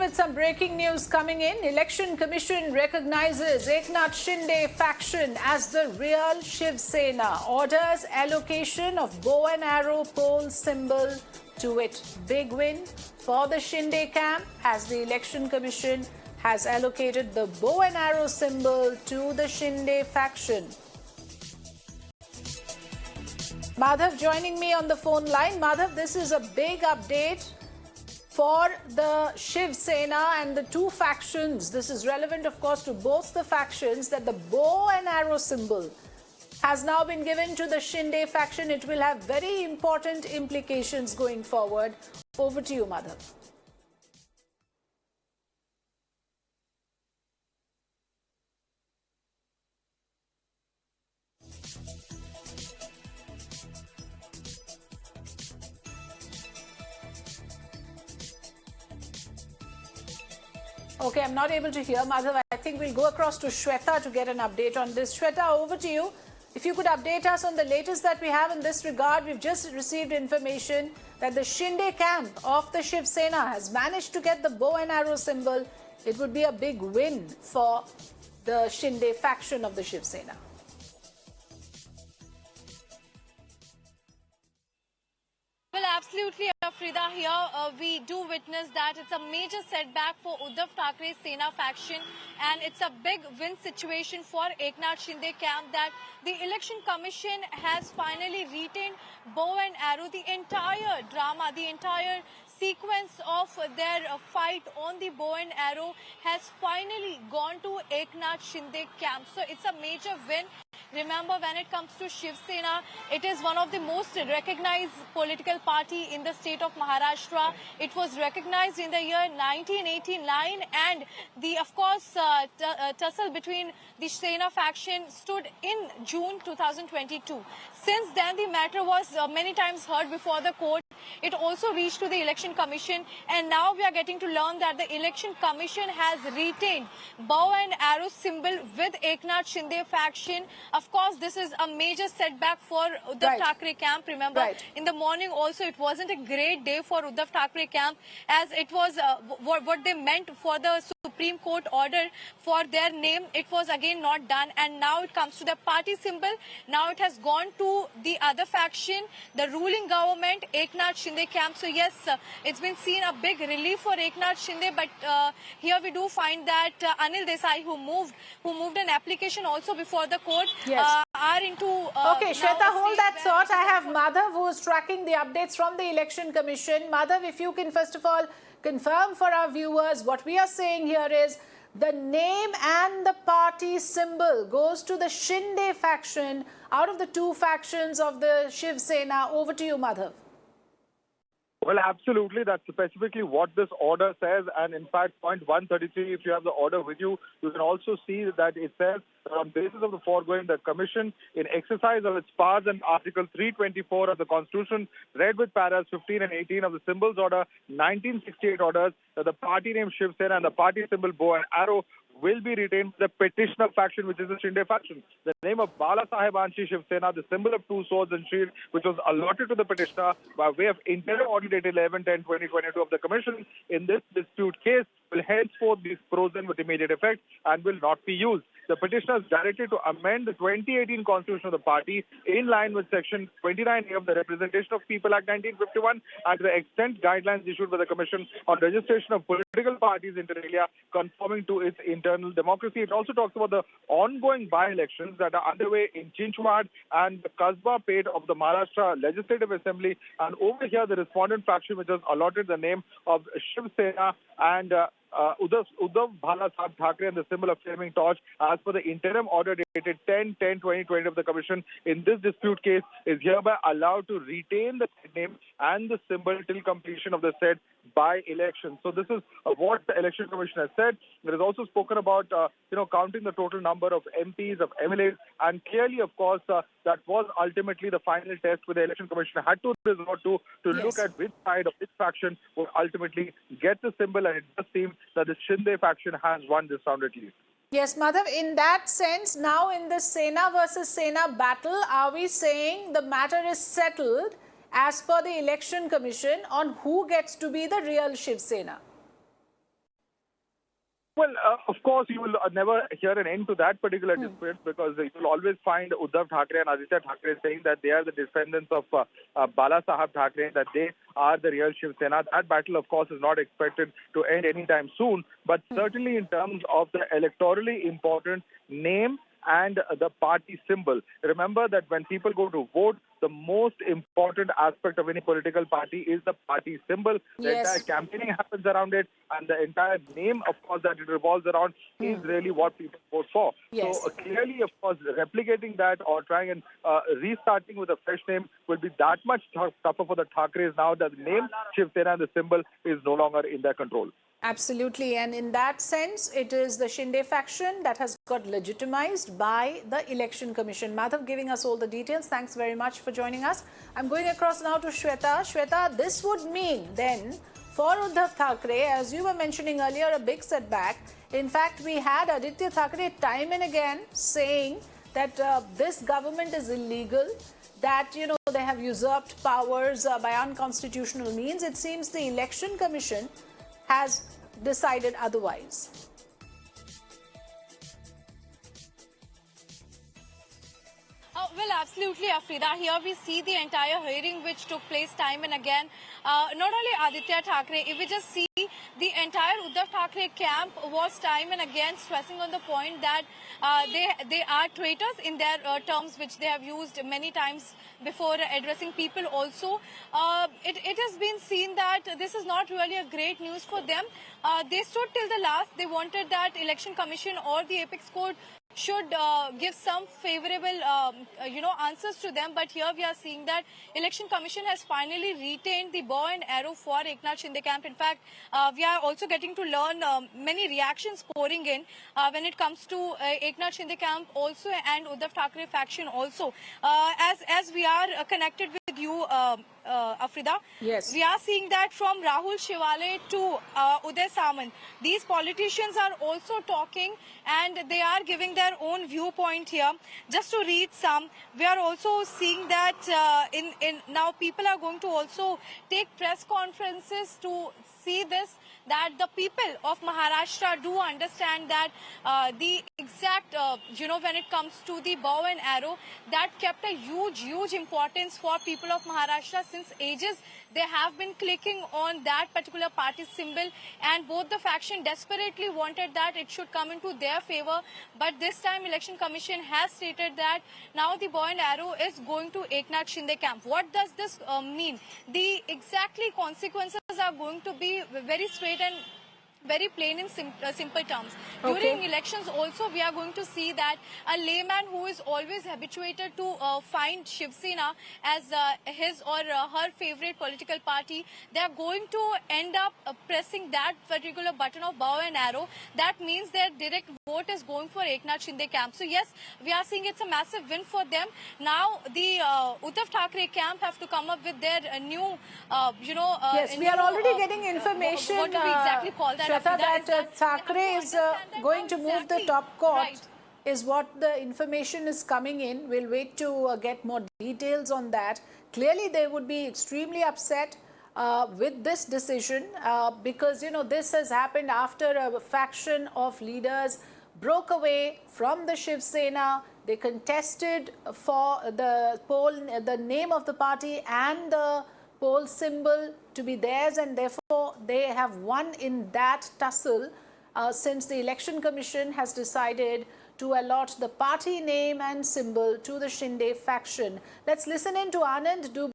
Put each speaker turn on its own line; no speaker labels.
with some breaking news coming in. Election Commission recognizes Eknath Shinde faction as the real Shiv Sena. Orders allocation of bow and arrow pole symbol to it. Big win for the Shinde camp as the Election Commission has allocated the bow and arrow symbol to the Shinde faction. Madhav joining me on the phone line. Madhav, this is a big update for the Shiv Sena and the two factions. This is relevant, of course, to both the factions, that the bow and arrow symbol has now been given to the Shinde faction. It will have very important implications going forward. Over to you, Madhav. Okay, I'm not able to hear Madhav. I think we'll go across to Shweta to get an update on this. Shweta, over to you. If you could update us on the latest that we have in this regard. We've just received information that the Shinde camp of the Shiv Sena has managed to get the bow and arrow symbol. It would be a big win for the Shinde faction of the Shiv Sena.
Well, absolutely, Frida. Here we do witness that it's a major setback for Uddhav Thackeray's Sena faction, and it's a big win situation for Eknath Shinde camp that the Election Commission has finally retained bow and arrow. The entire drama, the entire sequence of their fight on the bow and arrow has finally gone to Eknath Shinde camp. So it's a major win. Remember, when it comes to Shiv Sena, it is one of the most recognized political party in the state of Maharashtra. It was recognized in the year 1989, and the, of course, tussle between the Sena faction stood in June 2022. Since then, the matter was many times heard before the court. It also reached to the Election Commission, and now we are getting to learn that the Election Commission has retained bow and arrow symbol with Eknath Shinde faction. Of course, this is a major setback for Uddhav Thackeray camp. Remember, in the morning also, it wasn't a great day for Uddhav Thackeray camp, as it was what they meant for the Supreme Court order for their name. It was again not done, and now it comes to the party symbol. Now it has gone to the other faction, the ruling government, Eknath Shinde camp. So yes, it's been seen a big relief for Eknath Shinde, but here we do find that Anil Desai, who moved an application also before the court, are into...
okay, Shweta, hold that thought. I have Madhav, who is tracking the updates from the Election Commission. Madhav, if you can first of all confirm for our viewers, what we are saying here is the name and the party symbol goes to the Shinde faction out of the two factions of the Shiv Sena. Over to you, Madhav.
Well, absolutely. That's specifically what this order says. And in fact, point 133, if you have the order with you, you can also see that it says, on basis of the foregoing, the Commission, in exercise of its powers and Article 324 of the Constitution, read with paras 15 and 18 of the Symbols Order 1968 orders, that the party name Shiv Sena and the party symbol bow and arrow will be retained the petitioner faction, which is the Shinde faction. The name of Balasaheb Shiv Sena, the symbol of two swords and shield, which was allotted to the petitioner by way of interim order dated 11/10/2022 of the Commission in this dispute case, will henceforth be frozen with immediate effect and will not be used. The petitioner is directed to amend the 2018 constitution of the party in line with Section 29A of the Representation of People Act 1951 and to the extent guidelines issued by the Commission on registration of political parties inter alia conforming to its internal democracy. It also talks about the ongoing by-elections that are underway in Chinchwad and the Kasba Pate of the Maharashtra Legislative Assembly. And over here, the respondent faction, which has allotted the name of Shiv Sena and Uddhav Balasaheb Thackeray and the symbol of flaming torch, as per the interim order dated 10/10/2020 of the Commission in this dispute case, is hereby allowed to retain the name and the symbol till completion of the said by-election. So this is what the Election Commission has said. It has also spoken about, counting the total number of MPs, of MLAs, and clearly, of course, that was ultimately the final test where the Election Commission had to resort to look at which side of which faction would ultimately get the symbol, and it does seem that the Shinde faction has won this round at least.
Yes, Madhav, in that sense, now in the Sena versus Sena battle, are we saying the matter is settled as per the Election Commission on who gets to be the real Shiv Sena?
Well, of course, you will never hear an end to that particular dispute because you will always find Uddhav Thackeray and Aditya Thackeray saying that they are the descendants of Balasaheb Thackeray, that they are the real Shiv Sena. That battle, of course, is not expected to end anytime soon. But certainly in terms of the electorally important name and the party symbol. Remember that when people go to vote, the most important aspect of any political party is the party symbol. The
Yes.
entire campaigning happens around it, and the entire name, of course, that it revolves around is really what people vote for.
Yes.
So clearly, of course, replicating that or trying and restarting with a fresh name will be that much tougher for the Thackeray's now that the name Shiv Sena and the symbol is no longer in their control.
Absolutely, and in that sense, it is the Shinde faction that has got legitimized by the Election Commission. Madhav giving us all the details. Thanks very much for joining us. I'm going across now to Shweta. Shweta, this would mean then for Uddhav Thackeray, as you were mentioning earlier, a big setback. In fact, we had Aditya Thackeray time and again saying that this government is illegal, that, you know, they have usurped powers by unconstitutional means. It seems the Election Commission has decided otherwise.
Well, absolutely, Afrida. Here we see the entire hearing which took place time and again. Not only Aditya Thackeray, if we just see the entire Uddhav Thackeray camp was time and again stressing on the point that they are traitors in their terms which they have used many times before addressing people also. It has been seen that this is not really a great news for them. They stood till the last. They wanted that Election Commission or the Apex Court should give some favorable, answers to them. But here we are seeing that Election Commission has finally retained the bow and arrow for Eknath Shinde camp. In fact, we are also getting to learn many reactions pouring in when it comes to Eknath Shinde camp also and Uddhav Thackeray faction also. As we are connected with you, Afrida,
Yes.
we are seeing that from Rahul Shivale to Uday Samant, these politicians are also talking and they are giving their own viewpoint here. Just to read some, we are also seeing that in now people are going to also take press conferences to see this, that the people of Maharashtra do understand that the exact, when it comes to the bow and arrow, that kept a huge importance for people of Maharashtra since ages. They have been clicking on that particular party symbol, and both the faction desperately wanted that it should come into their favor. But this time Election Commission has stated that now the bow and arrow is going to Eknath Shinde camp. What does this mean? The exactly consequences are going to be very straight and very plain in simple terms.
Okay.
During elections also we are going to see that a layman who is always habituated to find Shiv Sena as his or her favorite political party, they are going to end up pressing that particular button of bow and arrow. That means their direct vote is going for Eknath Shinde camp. So yes, we are seeing it's a massive win for them. Now the Uddhav Thackeray camp have to come up with their new,
Yes, we are already getting information.
What do we exactly call that?
Shweta,
Afrida,
that Thackeray is going to move the top court,
Right.
is what the information is coming in. We'll wait to get more details on that. Clearly, they would be extremely upset with this decision because, you know, this has happened after a faction of leaders broke away from the Shiv Sena. They contested for the poll, the name of the party and the poll symbol to be theirs, and therefore they have won in that tussle since the Election Commission has decided to allot the party name and symbol to the Shinde faction. Let's listen in to Anand. Do